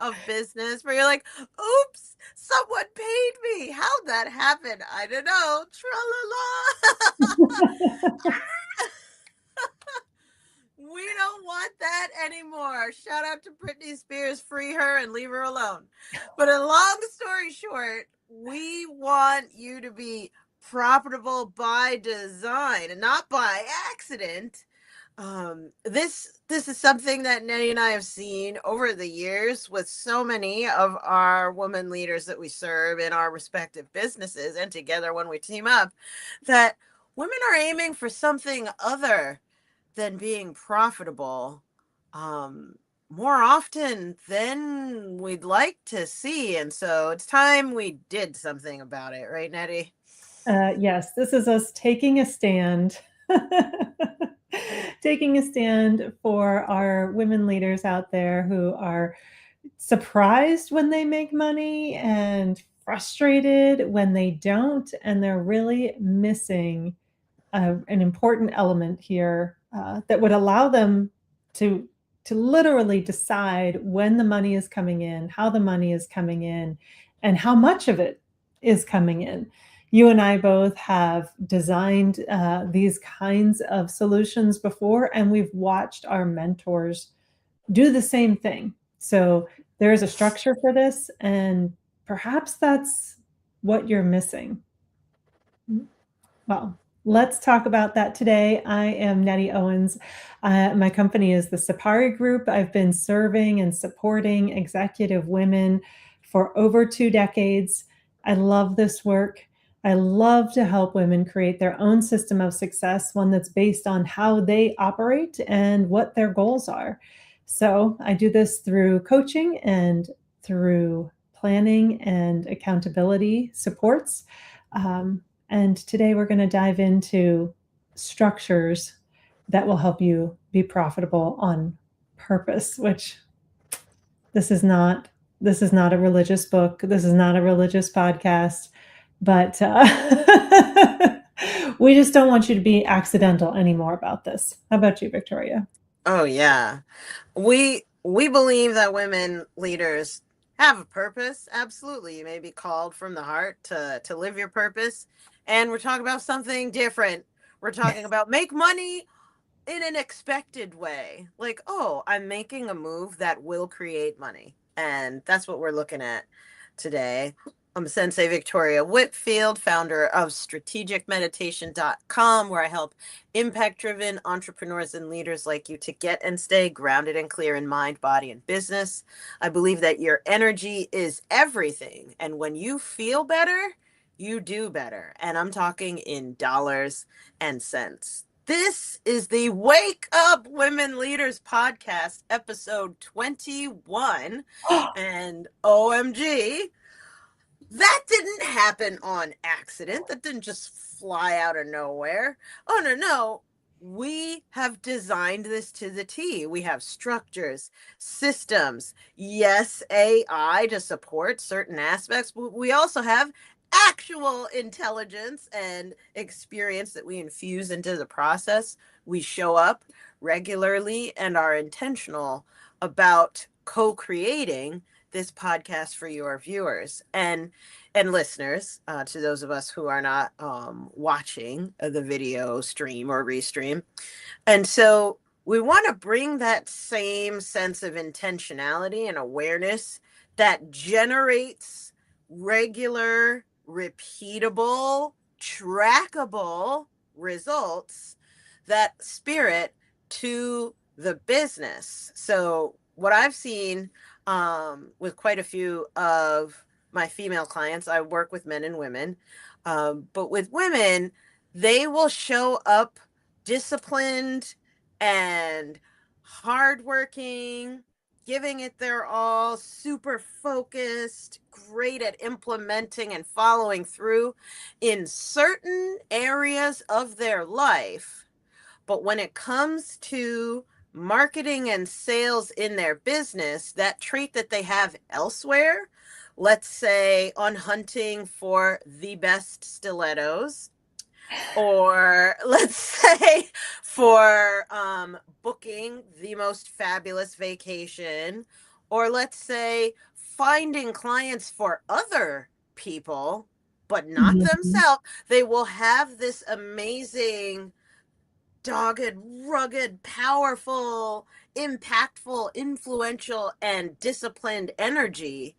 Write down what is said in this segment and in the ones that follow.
of business where you're like, oops, someone paid me. How'd that happen? I don't know. Tra-la-la. We don't want that anymore. Shout out to Britney Spears, free her and leave her alone. But a long story short, we want you to be profitable by design and not by accident. This is something that Nettie and I have seen over the years with so many of our women leaders that we serve in our respective businesses and together when we team up, that women are aiming for something other than being profitable, um, more often than we'd like to see. And so it's time we did something about it, right, Nettie? Yes, this is us taking a stand. Taking a stand for our women leaders out there who are surprised when they make money and frustrated when they don't, and they're really missing an important element here that would allow them to to literally decide when the money is coming in, how the money is coming in, and how much of it is coming in. You and I both have designed these kinds of solutions before, and we've watched our mentors do the same thing. So there is a structure for this, and perhaps that's what you're missing. Well, let's talk about that today. I am Nettie Owens. My company is the Sapari Group. I've been serving and supporting executive women for over 2 decades. I love this work. I love to help women create their own system of success, one that's based on how they operate and what their goals are. So I do this through coaching and through planning and accountability supports. And today we're going to dive into structures that will help you be profitable on purpose, which this is not this is not a religious book. This is not a religious podcast, but we just don't want you to be accidental anymore about this. How about you, Victoria? Oh yeah. We believe that women leaders have a purpose. Absolutely. You may be called from the heart to live your purpose. And we're talking about something different. We're talking about make money in an expected way. Like, oh, I'm making a move that will create money. And that's what we're looking at today. I'm Sensei Victoria Whitfield, founder of strategicmeditation.com, where I help impact driven entrepreneurs and leaders like you to get and stay grounded and clear in mind, body, and business. I believe that your energy is everything. And when you feel better, you do better. And I'm talking in dollars and cents. This is the Wake Up Women Leaders podcast, episode 21. And OMG, that didn't happen on accident. That didn't just fly out of nowhere. Oh, no, no. We have designed this to the T. We have structures, systems, yes, AI to support certain aspects, but we also have actual intelligence and experience that we infuse into the process. We show up regularly and are intentional about co-creating this podcast for your viewers and listeners, to those of us who are not watching the video stream or restream. And so we want to bring that same sense of intentionality and awareness that generates regular, repeatable, trackable results, that spirit to the business. So what I've seen with quite a few of my female clients, I work with men and women, but with women, they will show up disciplined and hardworking, giving it their all, super focused, great at implementing and following through in certain areas of their life. But when it comes to marketing and sales in their business, that trait that they have elsewhere, let's say on hunting for the best stilettos, or let's say for booking the most fabulous vacation, or let's say finding clients for other people, but not Mhm. themselves, they will have this amazing, dogged, rugged, powerful, impactful, influential, and disciplined energy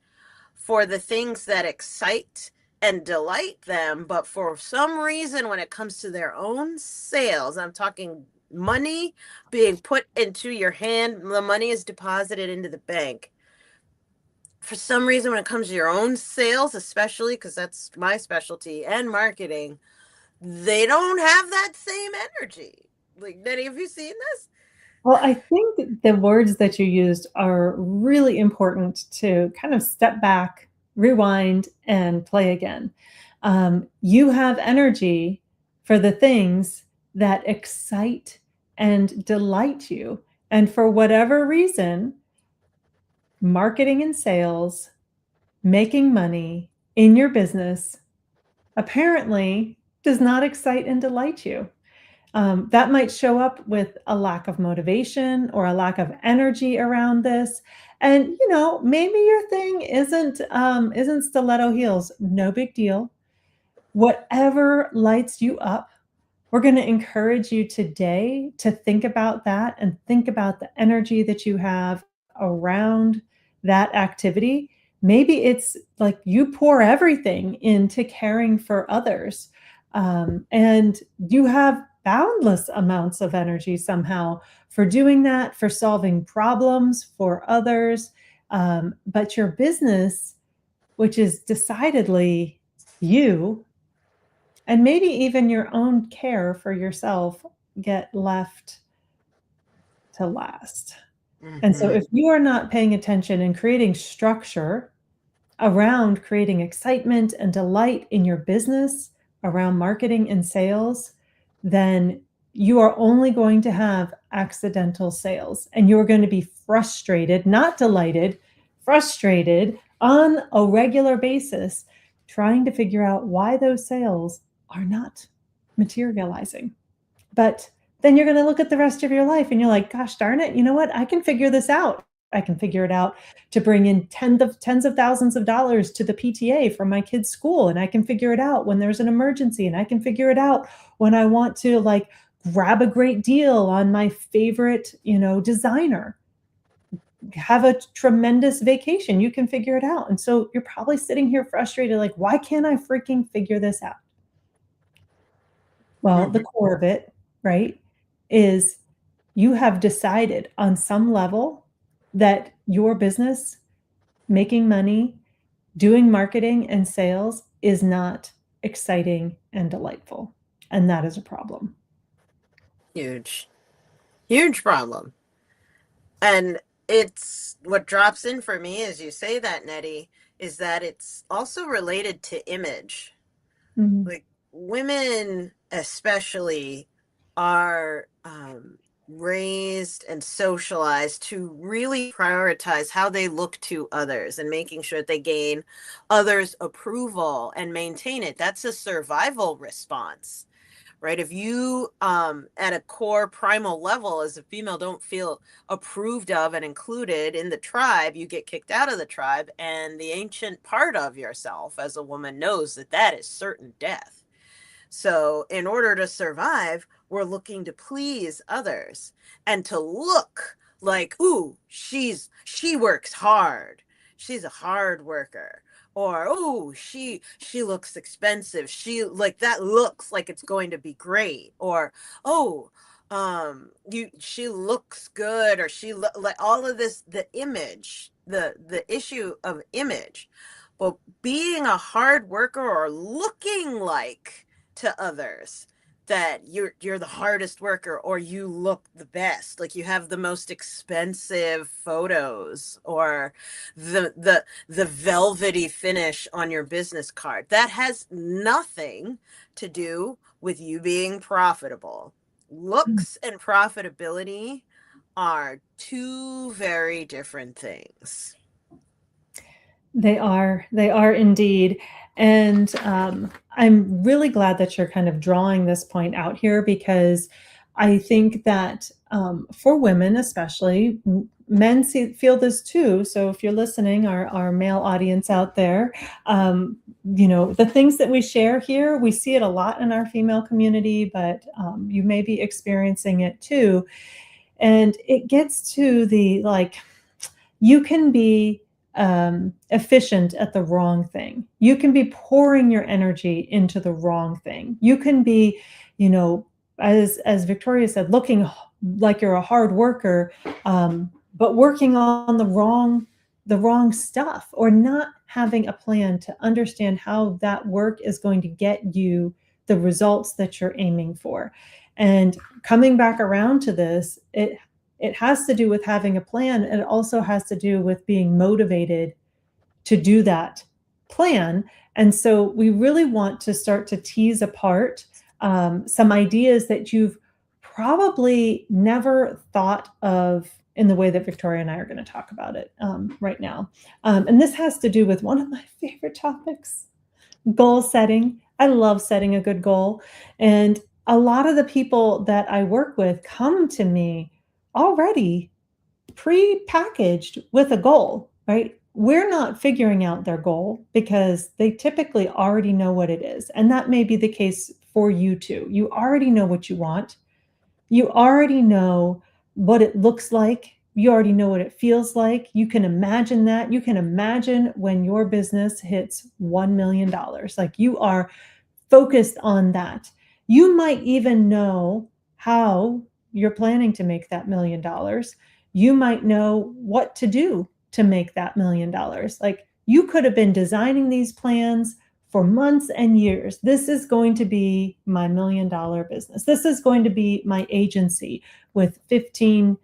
for the things that excite and delight them. But for some reason, when it comes to their own sales, I'm talking money being put into your hand, the money is deposited into the bank. For some reason, when it comes to your own sales, especially because that's my specialty and marketing, they don't have that same energy. Like, Nettie, have you seen this? Well, I think the words that you used are really important to kind of step back, rewind, and play again. You have energy for the things that excite and delight you. And for whatever reason, marketing and sales, making money in your business apparently does not excite and delight you. That might show up with a lack of motivation or a lack of energy around this. And maybe your thing isn't stiletto heels. No big deal. Whatever lights you up, we're going to encourage you today to think about that and think about the energy that you have around that activity. Maybe it's like you pour everything into caring for others, and you have boundless amounts of energy somehow for doing that, for solving problems for others. But your business, which is decidedly you, and maybe even your own care for yourself, get left to last. And so Mm-hmm. if you are not paying attention and creating structure around creating excitement and delight in your business, around marketing and sales, then you are only going to have accidental sales, and you're going to be frustrated, not delighted, frustrated on a regular basis, trying to figure out why those sales are not materializing. But then you're going to look at the rest of your life and you're like, gosh darn it, you know what? I can figure this out. I can figure it out to bring in tens of thousands of dollars to the PTA from my kid's school. And I can figure it out when there's an emergency. And I can figure it out when I want to like grab a great deal on my favorite, designer, have a tremendous vacation. You can figure it out. And so you're probably sitting here frustrated, like, why can't I freaking figure this out? Well, the Mm-hmm. core of it, right, is you have decided on some level that your business, making money, doing marketing and sales is not exciting and delightful. And that is a problem. Huge, huge problem. And it's what drops in for me as you say that, Nettie, is that it's also related to image. Mhm. Like, women especially are raised and socialized to really prioritize how they look to others and making sure they gain others' approval and maintain it. That's a survival response, right? If you at a core primal level as a female don't feel approved of and included in the tribe, you get kicked out of the tribe, and the ancient part of yourself as a woman knows that that is certain death. So, in order to survive, we're looking to please others and to look like, ooh, she works hard. She's a hard worker. Or, oh, she looks expensive. She like that looks like it's going to be great. Or, oh, you she looks good, or like all of this, the image, the issue of image. But being a hard worker or looking like to others that you're the hardest worker, or you look the best, like you have the most expensive photos, or the velvety finish on your business card, that has nothing to do with you being profitable. Looks and profitability are two very different things. They are indeed. And I'm really glad that you're kind of drawing this point out here, because I think that for women, especially, men feel this too. So if you're listening, our male audience out there, the things that we share here, we see it a lot in our female community, but you may be experiencing it too. And it gets to the like, you can be efficient at the wrong thing. You can be pouring your energy into the wrong thing. You can be, you know, as Victoria said, looking like you're a hard worker, but working on the wrong stuff, or not having a plan to understand how that work is going to get you the results that you're aiming for. And coming back around to this, it has to do with having a plan. It also has to do with being motivated to do that plan. And so we really want to start to tease apart some ideas that you've probably never thought of in the way that Victoria and I are going to talk about it right now. And this has to do with one of my favorite topics, goal setting. I love setting a good goal. And a lot of the people that I work with come to me already pre-packaged with a goal, right? We're not figuring out their goal because they typically already know what it is. And that may be the case for you too. You already know what you want. You already know what it looks like. You already know what it feels like. You can imagine that. You can imagine when your business hits $1 million. Like, you are focused on that. You might even know how you're planning to make that $1 million. You might know what to do to make that $1 million. Like, you could have been designing these plans for months and years. This is going to be my $1 million business. This is going to be my agency with 15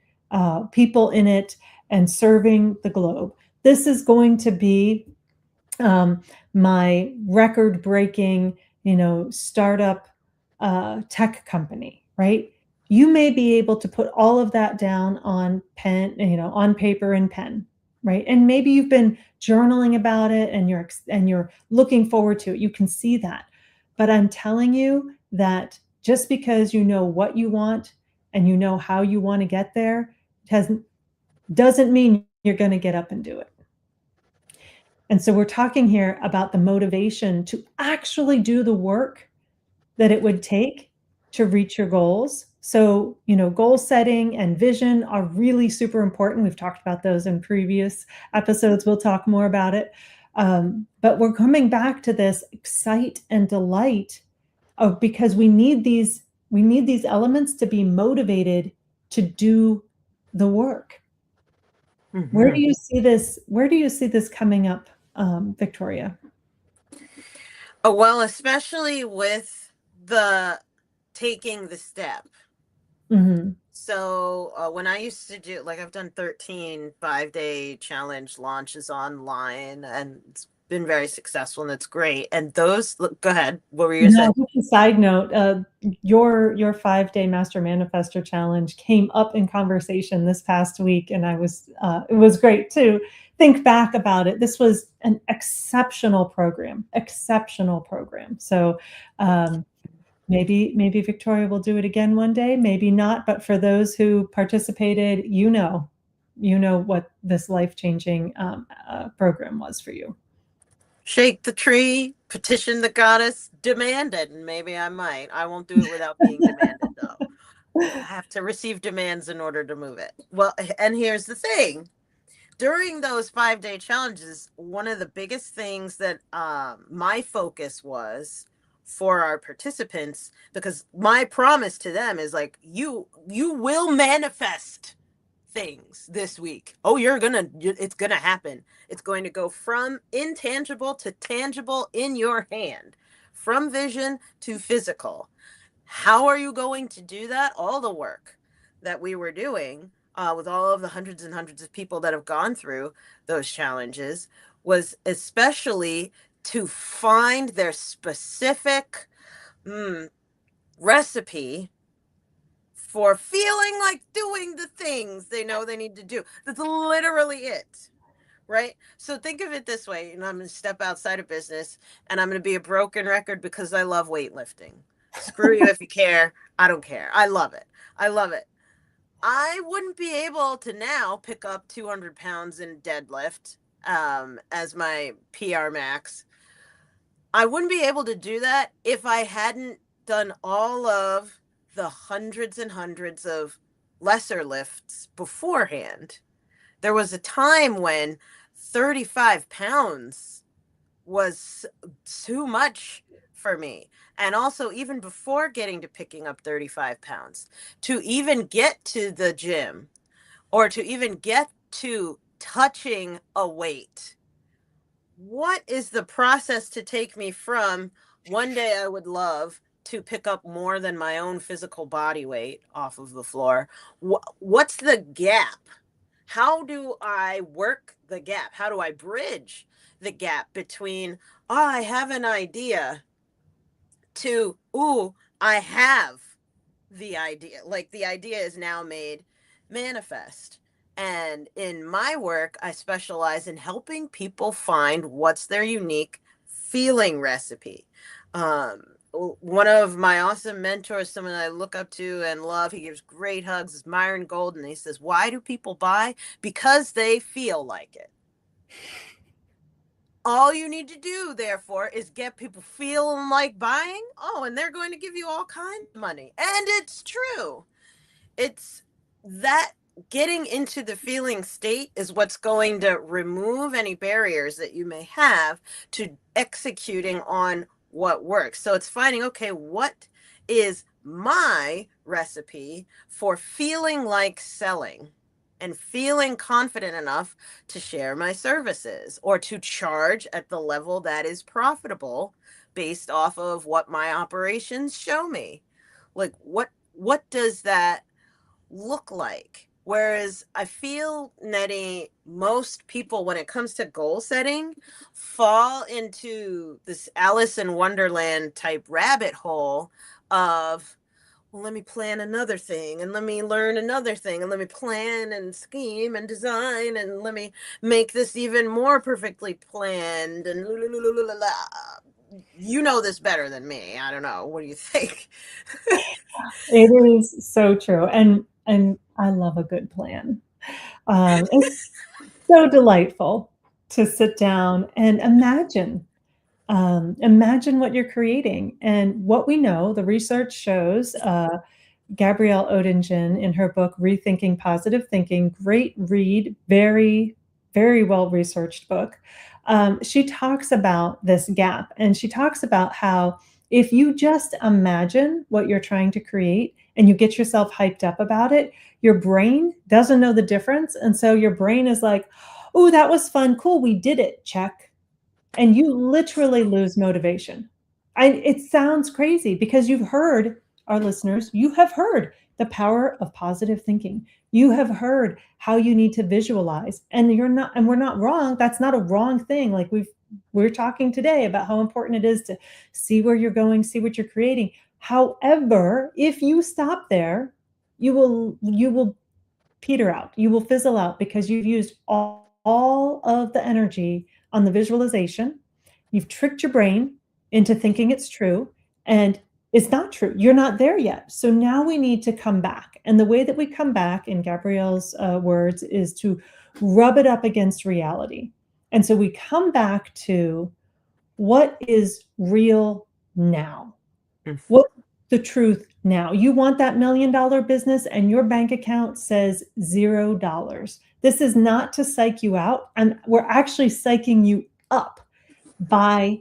people in it and serving the globe. This is going to be my record breaking, startup tech company, right? You may be able to put all of that down on pen, on paper and pen, right? And maybe you've been journaling about it and you're looking forward to it. You can see that. But I'm telling you that just because you know what you want and you know how you want to get there doesn't mean you're going to get up and do it. And so we're talking here about the motivation to actually do the work that it would take to reach your goals. So, goal setting and vision are really super important. We've talked about those in previous episodes. We'll talk more about it. But we're coming back to this excite and delight because we need these elements to be motivated to do the work. Where do you see this? Where do you see this coming up, Victoria? Oh, well, especially with the taking the step. Mm-hmm. So when I used to do, like, I've done 13 5-day challenge launches online, and it's been very successful, and it's great. And those, look, go ahead. What were you saying? Just a side note, your 5-day Master Manifestor Challenge came up in conversation this past week, and it was great to think back about it. This was an exceptional program. So maybe Victoria will do it again one day, maybe not. But for those who participated, you know what this life-changing program was for you. Shake the tree, petition the goddess, demand it, and maybe I might. I won't do it without being demanded, though. I have to receive demands in order to move it. Well, and here's the thing. During those 5-day challenges, one of the biggest things that my focus was for our participants, because my promise to them is like, you will manifest things this week. Oh, it's gonna happen. It's going to go from intangible to tangible in your hand, from vision to physical. How are you going to do that? All the work that we were doing with all of the hundreds and hundreds of people that have gone through those challenges was especially to find their specific recipe for feeling like doing the things they know they need to do. That's literally it. Right? So think of it this way, and I'm going to step outside of business, and I'm going to be a broken record because I love weightlifting. Screw you if you care. I don't care. I love it. I love it. I wouldn't be able to now pick up 200 pounds in deadlift as my PR max. I wouldn't be able to do that if I hadn't done all of the hundreds and hundreds of lesser lifts beforehand. There was a time when 35 pounds was too much for me. And also, even before getting to picking up 35 pounds, to even get to the gym or to even get to touching a weight, what is the process to take me from one day I would love to pick up more than my own physical body weight off of the floor? What's the gap? How do I work the gap? How do I bridge the gap between, oh, I have an idea to, ooh, I have the idea? Like the idea is now made manifest. And in my work, I specialize in helping people find what's their unique feeling recipe. Um, One of my awesome mentors, someone I look up to and love, he gives great hugs, is Myron Golden. He says, why do people buy? Because they feel like it. All you need to do, therefore, is get people feeling like buying. Oh, and they're going to give you all kinds of money. And it's true. It's that getting into the feeling state is what's going to remove any barriers that you may have to executing on what works. So it's finding, okay, what is my recipe for feeling like selling and feeling confident enough to share my services or to charge at the level that is profitable based off of what my operations show me. Like what does that look like? Whereas I feel, Nettie, most people, when it comes to goal setting, fall into this Alice in Wonderland type rabbit hole of, well, let me plan another thing and let me learn another thing and let me plan and scheme and design and let me make this even more perfectly planned and you know this better than me. I don't know. What do you think? It is so true, and I love a good plan. It's so delightful to sit down and imagine what you're creating. And what we know, the research shows, Gabrielle Oettingen in her book Rethinking Positive Thinking, great read, very, very well researched book. She talks about this gap, and she talks about how if you just imagine what you're trying to create and you get yourself hyped up about it, your brain doesn't know the difference. And so your brain is like, oh, that was fun. Cool. We did it. Check. And you literally lose motivation. It sounds crazy because you've heard, our listeners, you have heard the power of positive thinking. You have heard how you need to visualize, and we're not wrong. That's not a wrong thing. Like we're talking today about how important it is to see where you're going, see what you're creating. However, if you stop there, you will peter out. You will fizzle out because you've used all of the energy on the visualization. You've tricked your brain into thinking it's true, and it's not true. You're not there yet. So now we need to come back. And the way that we come back, in Gabrielle's words, is to rub it up against reality. And so we come back to what is real now. What the truth now? You want that $1 million business and your bank account says $0. This is not to psych you out. And we're actually psyching you up by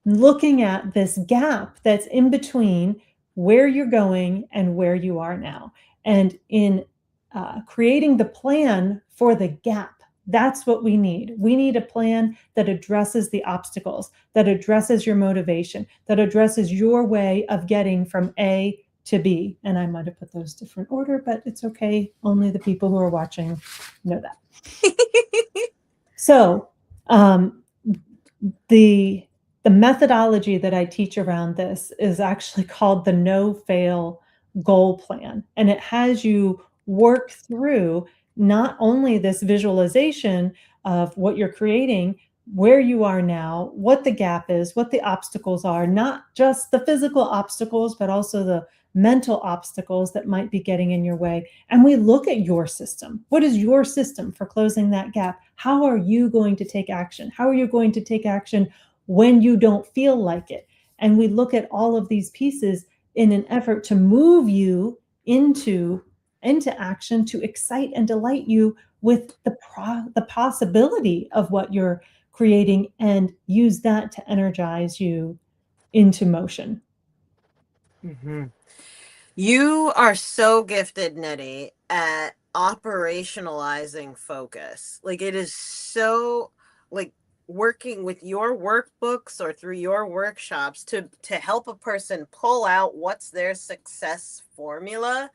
looking at this gap that's in between where you're going and where you are now. And in creating the plan for the gap, that's what we need. We need a plan that addresses the obstacles, that addresses your motivation, that addresses your way of getting from A to B. And I might have put those different order, but it's okay. Only the people who are watching know that. So the methodology that I teach around this is actually called the no fail goal plan. And it has you work through not only this visualization of what you're creating, where you are now, what the gap is, what the obstacles are, not just the physical obstacles, but also the mental obstacles that might be getting in your way. And we look at your system. What is your system for closing that gap? How are you going to take action? How are you going to take action when you don't feel like it? And we look at all of these pieces in an effort to move you into action, to excite and delight you with the possibility of what you're creating, and use that to energize you into motion. Mm-hmm. You are so gifted, Nettie, at operationalizing focus. Like it is so like working with your workbooks or through your workshops to help a person pull out what's their success formula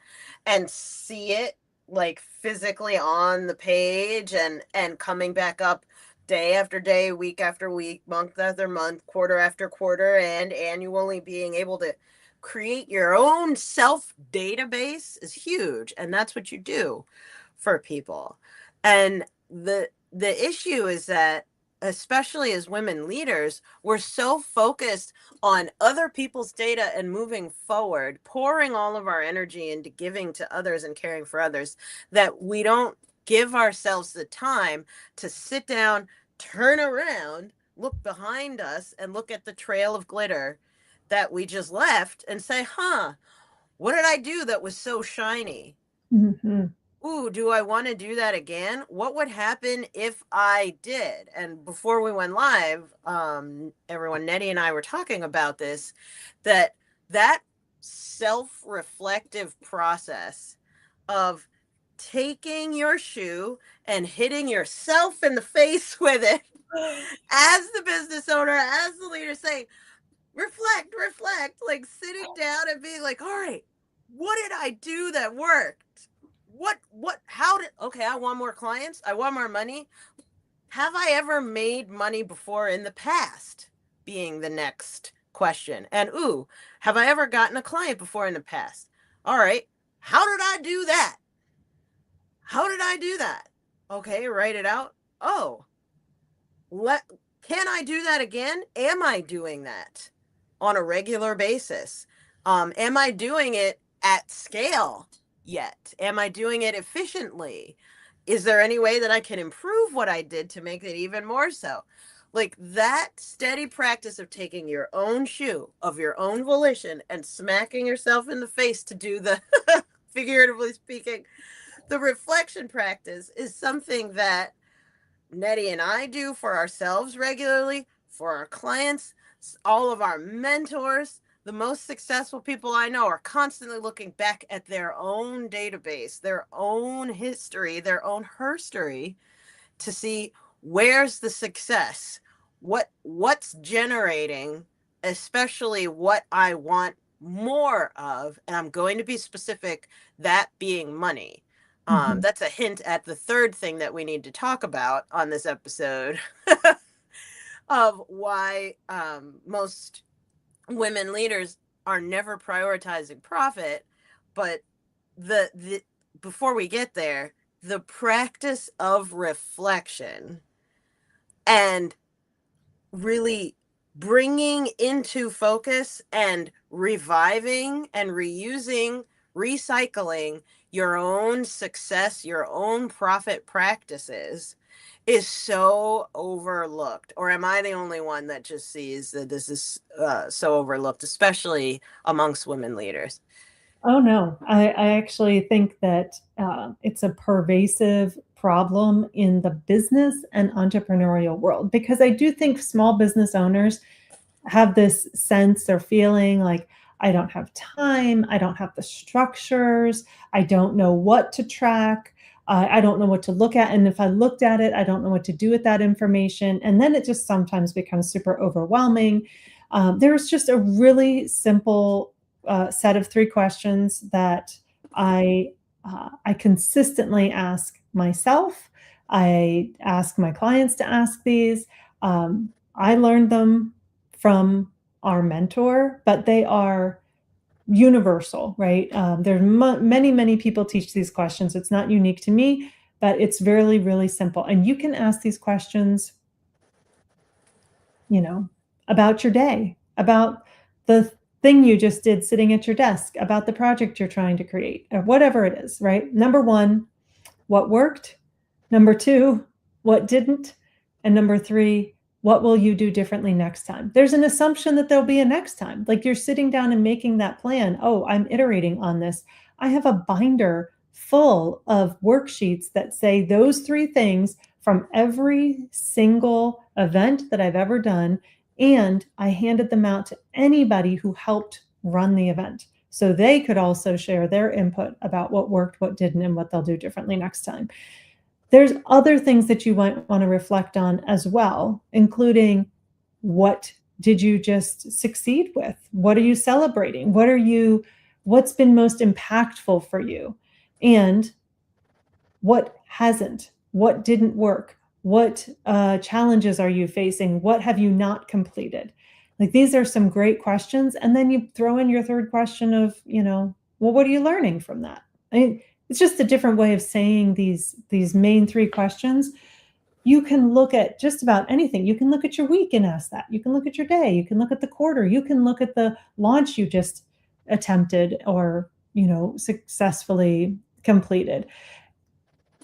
and see it like physically on the page and coming back up day after day, week after week, month after month, quarter after quarter, and annually being able to create your own self database is huge, and that's what you do for people. And the issue is that, especially as women leaders, we're so focused on other people's data and moving forward, pouring all of our energy into giving to others and caring for others, that we don't give ourselves the time to sit down, turn around, look behind us, and look at the trail of glitter that we just left and say, huh, what did I do that was so shiny? Mm-hmm. Ooh, do I want to do that again? What would happen if I did? And before we went live, everyone, Nettie and I were talking about this, that self-reflective process of taking your shoe and hitting yourself in the face with it as the business owner, as the leader, saying, reflect, like sitting down and being like, all right, what did I do that worked? How did, okay, I want more clients. I want more money. Have I ever made money before in the past? Being the next question. And ooh, have I ever gotten a client before in the past? All right, how did I do that? How did I do that? Okay, write it out. Oh, let can I do that again? Am I doing that on a regular basis? Am I doing it at scale yet? Am I doing it efficiently? Is there any way that I can improve what I did to make it even more so? Like that steady practice of taking your own shoe of your own volition and smacking yourself in the face to do the figuratively speaking, the reflection practice is something that Nettie and I do for ourselves regularly, for our clients, all of our mentors. The most successful people I know are constantly looking back at their own database, their own history, their own herstory to see where's the success, what's generating, especially what I want more of, and I'm going to be specific, that being money. Mm-hmm. That's a hint at the third thing that we need to talk about on this episode of why most women leaders are never prioritizing profit. But the before we get there, the practice of reflection and really bringing into focus and reviving and reusing, recycling your own success, your own profit practices is so overlooked. Or am I the only one that just sees that this is so overlooked, especially amongst women leaders? Oh no, I actually think that it's a pervasive problem in the business and entrepreneurial world, because I do think small business owners have this sense or feeling like, I don't have time, I don't have the structures, I don't know what to track, I don't know what to look at. And if I looked at it, I don't know what to do with that information. And then it just sometimes becomes super overwhelming. There's just a really simple set of 3 questions that I consistently ask myself. I ask my clients to ask these. I learned them from our mentor, but they are universal, right? There's many people teach these questions. It's not unique to me, but it's really simple. And you can ask these questions, you know, about your day, about the thing you just did sitting at your desk, about the project you're trying to create, or whatever it is, right? Number one, what worked? Number two, what didn't? And number three, what will you do differently next time? There's an assumption that there'll be a next time. Like you're sitting down and making that plan. Oh, I'm iterating on this. I have a binder full of worksheets that say those three things from every single event that I've ever done. And I handed them out to anybody who helped run the event. So they could also share their input about what worked, what didn't, and what they'll do differently next time. There's other things that you might want to reflect on as well, including what did you just succeed with? What are you celebrating? What's been most impactful for you? And what hasn't? What didn't work? What challenges are you facing? What have you not completed? Like these are some great questions. And then you throw in your third question of, well, what are you learning from that? I mean, it's just a different way of saying these main three questions. You can look at just about anything. You can look at your week and ask that. You can look at your day. You can look at the quarter. You can look at the launch you just attempted or, successfully completed.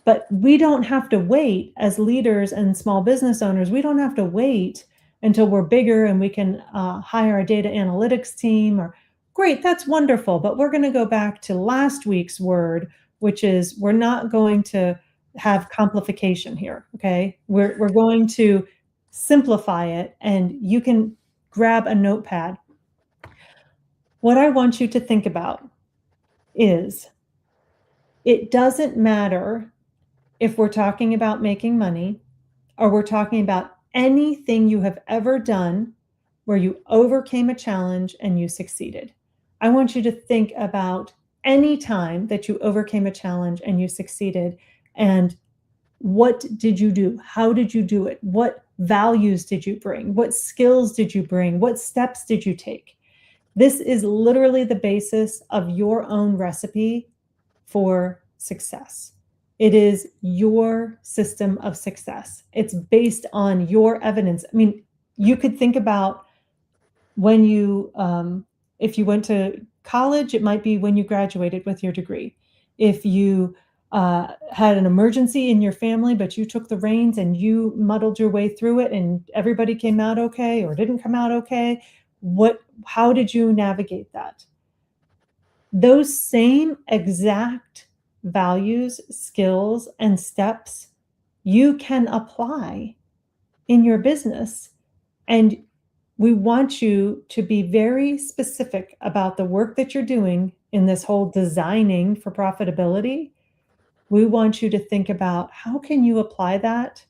But we don't have to wait as leaders and small business owners. We don't have to wait until we're bigger and we can hire a data analytics team or great, that's wonderful. But we're going to go back to last week's word, which is we're not going to have complication here. Okay. We're going to simplify it, and you can grab a notepad. What I want you to think about is it doesn't matter if we're talking about making money or we're talking about anything you have ever done where you overcame a challenge and you succeeded. I want you to think about any time that you overcame a challenge and you succeeded, and what did you do? How did you do it? What values did you bring? What skills did you bring? What steps did you take? This is literally the basis of your own recipe for success. It is your system of success. It's based on your evidence. I mean, you could think about when if you went to college, it might be when you graduated with your degree. If you had an emergency in your family, but you took the reins and you muddled your way through it and everybody came out okay or didn't come out okay, how did you navigate that? Those same exact values, skills, and steps you can apply in your business. And we want you to be very specific about the work that you're doing in this whole designing for profitability. We want you to think about how can you apply that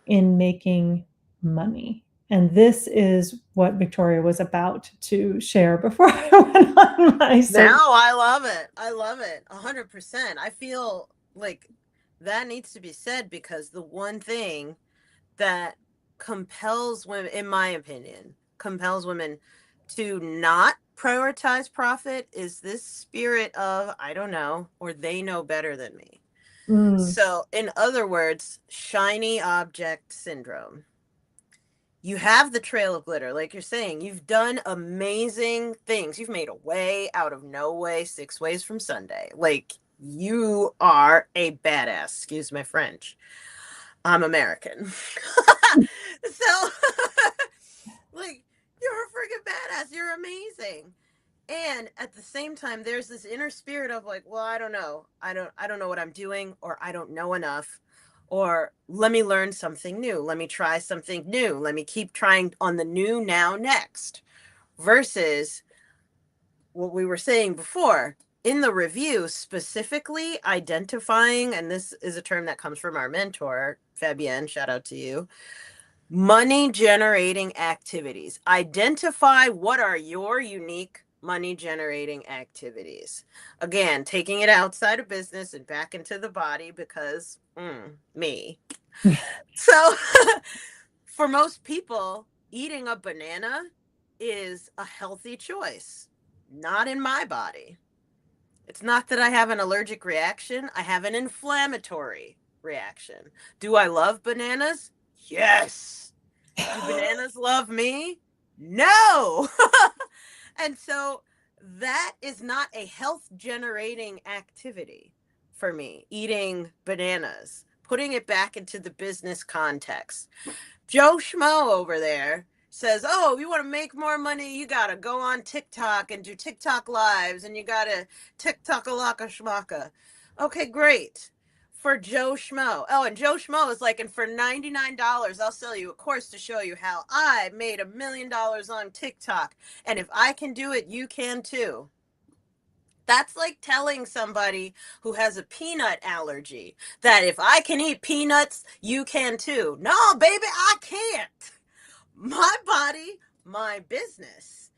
in making money. And this is what Victoria was about to share before I went on my Now I love it. I love it. 100%. I feel like that needs to be said because the one thing that compels women, in my opinion, compels women to not prioritize profit is this spirit of, I don't know, or they know better than me. So, in other words, shiny object syndrome. You have the trail of glitter, like you're saying. You've done amazing things. You've made a way out of no way, 6 ways from Sunday. Like, you are a badass. Excuse my French. I'm American. So, like, you're a freaking badass. You're amazing. And at the same time, there's this inner spirit of like, well, I don't know. I don't know what I'm doing, or I don't know enough, or let me learn something new. Let me try something new. Let me keep trying on the new now next. Versus what we were saying before in the review, specifically identifying, and this is a term that comes from our mentor, Fabienne, shout out to you, money generating activities. Identify what are your unique money generating activities. Again, taking it outside of business and back into the body because me. So for most people, eating a banana is a healthy choice. Not in my body. It's not that I have an allergic reaction, I have an inflammatory reaction. Do I love bananas? Yes. Do bananas love me? No. And so that is not a health generating activity for me, eating bananas, putting it back into the business context. Joe Schmo over there says, "Oh, you want to make more money? You got to go on TikTok and do TikTok lives and you got to TikTok a laka schmaka." Okay, great. For Joe Schmo. Oh, and Joe Schmo is like, and for $99, I'll sell you a course to show you how I made $1 million on TikTok. And if I can do it, you can too. That's like telling somebody who has a peanut allergy that if I can eat peanuts, you can too. No, baby, I can't. My body, my business,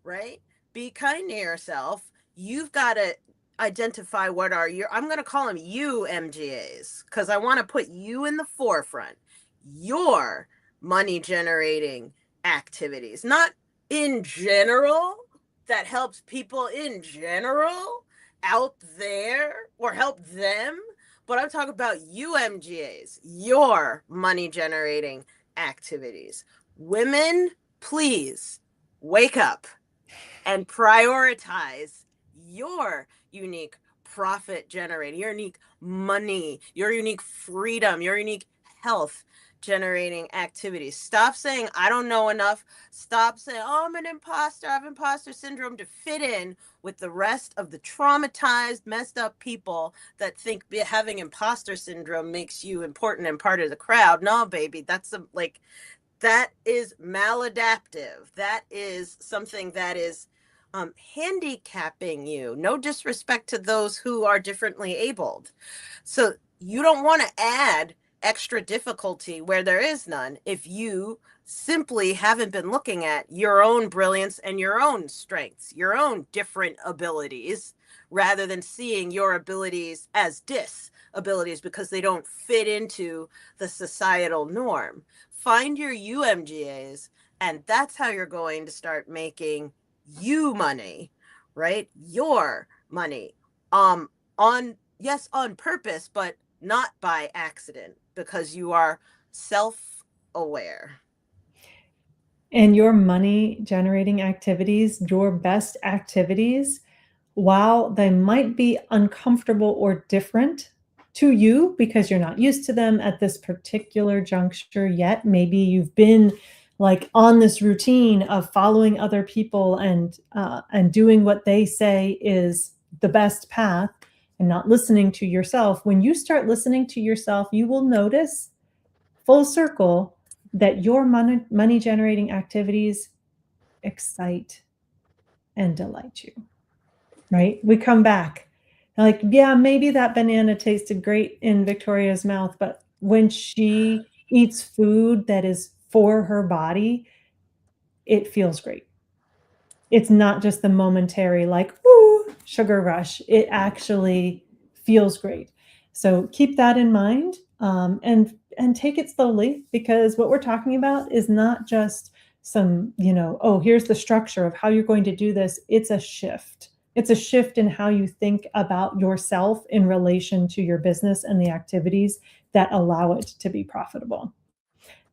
right? Be kind to yourself. You've got to identify what are your, I'm going to call them UMGAs because I want to put you in the forefront. Your money generating activities, not in general, that helps people in general out there or help them. But I'm talking about UMGAs, your money generating activities. Women, please wake up and prioritize your unique profit generating, your unique money, your unique freedom, your unique health generating activities. Stop saying, I don't know enough. Stop saying, oh, I'm an imposter. I have imposter syndrome to fit in with the rest of the traumatized, messed up people that think having imposter syndrome makes you important and part of the crowd. No, baby, that's like, that is maladaptive. That is something that is handicapping you. No disrespect to those who are differently abled. So you don't want to add extra difficulty where there is none if you simply haven't been looking at your own brilliance and your own strengths, your own different abilities, rather than seeing your abilities as disabilities because they don't fit into the societal norm. Find your UMGAs, and that's how you're going to start making you money, right? Your money. On yes, on purpose, but not by accident because you are self-aware. And your money generating activities, your best activities, while they might be uncomfortable or different to you because you're not used to them at this particular juncture yet, maybe you've been like on this routine of following other people and doing what they say is the best path and not listening to yourself. When you start listening to yourself, you will notice full circle that your money generating activities excite and delight you, right? We come back like, yeah, maybe that banana tasted great in Victoria's mouth, but when she eats food that is for her body, it feels great. It's not just the momentary, like, ooh, sugar rush. It actually feels great. So keep that in mind, and take it slowly because what we're talking about is not just some, oh, here's the structure of how you're going to do this. It's a shift. It's a shift in how you think about yourself in relation to your business and the activities that allow it to be profitable.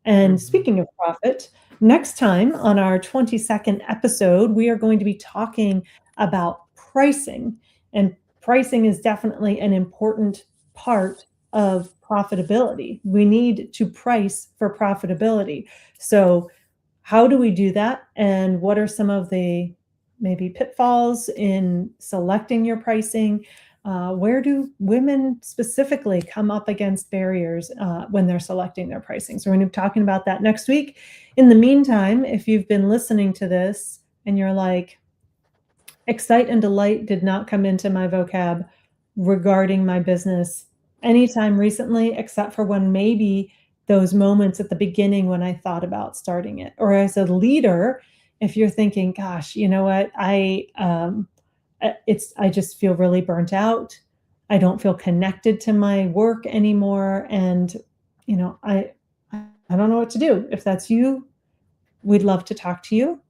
And Mm-hmm. speaking of profit, next time on our 22nd episode, we are going to be talking about pricing. And pricing is definitely an important part of profitability. We need to price for profitability. So, how do we do that? And what are some of the maybe pitfalls in selecting your pricing? Where do women specifically come up against barriers when they're selecting their pricing? So we're going to be talking about that next week. In the meantime, if you've been listening to this and you're like, excite and delight did not come into my vocab regarding my business anytime recently, except for when maybe those moments at the beginning when I thought about starting it. Or as a leader, if you're thinking, gosh, you know what, I just feel really burnt out. I don't feel connected to my work anymore, and I don't know what to do. If that's you, we'd love to talk to you.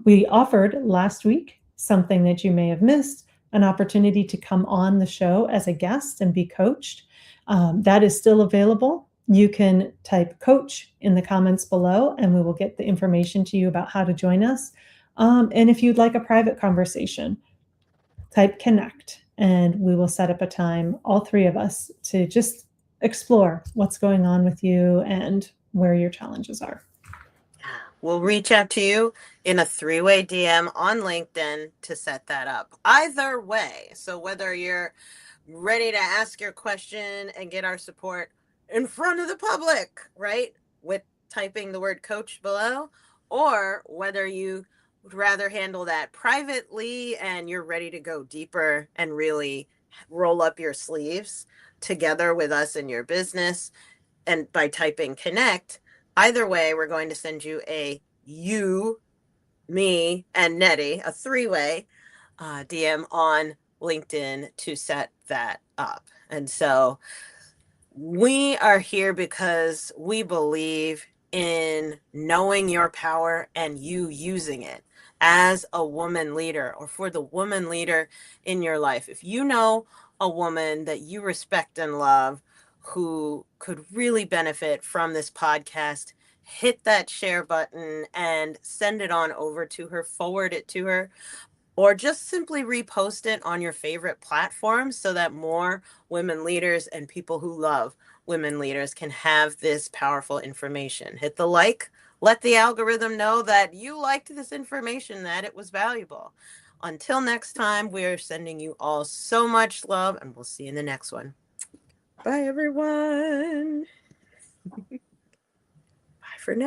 We offered last week something that you may have missed, an opportunity to come on the show as a guest and be coached. That is still available. You can type coach in the comments below and we will get the information to you about how to join us. And if you'd like a private conversation, type connect and we will set up a time, all three of us, to just explore what's going on with you and where your challenges are. We'll reach out to you in a three-way DM on LinkedIn to set that up. Either way, so whether you're ready to ask your question and get our support in front of the public, right, with typing the word coach below, or whether you would rather handle that privately and you're ready to go deeper and really roll up your sleeves together with us in your business and by typing connect. Either way, we're going to send you me, and Nettie, a three-way DM on LinkedIn to set that up. And so we are here because we believe in knowing your power and you using it as a woman leader or for the woman leader in your life. If you know a woman that you respect and love who could really benefit from this podcast, hit that share button and send it on over to her, forward it to her, or just simply repost it on your favorite platforms so that more women leaders and people who love women leaders can have this powerful information. Hit the like, let the algorithm know that you liked this information, that it was valuable. Until next time, we're sending you all so much love, and we'll see you in the next one. Bye, everyone.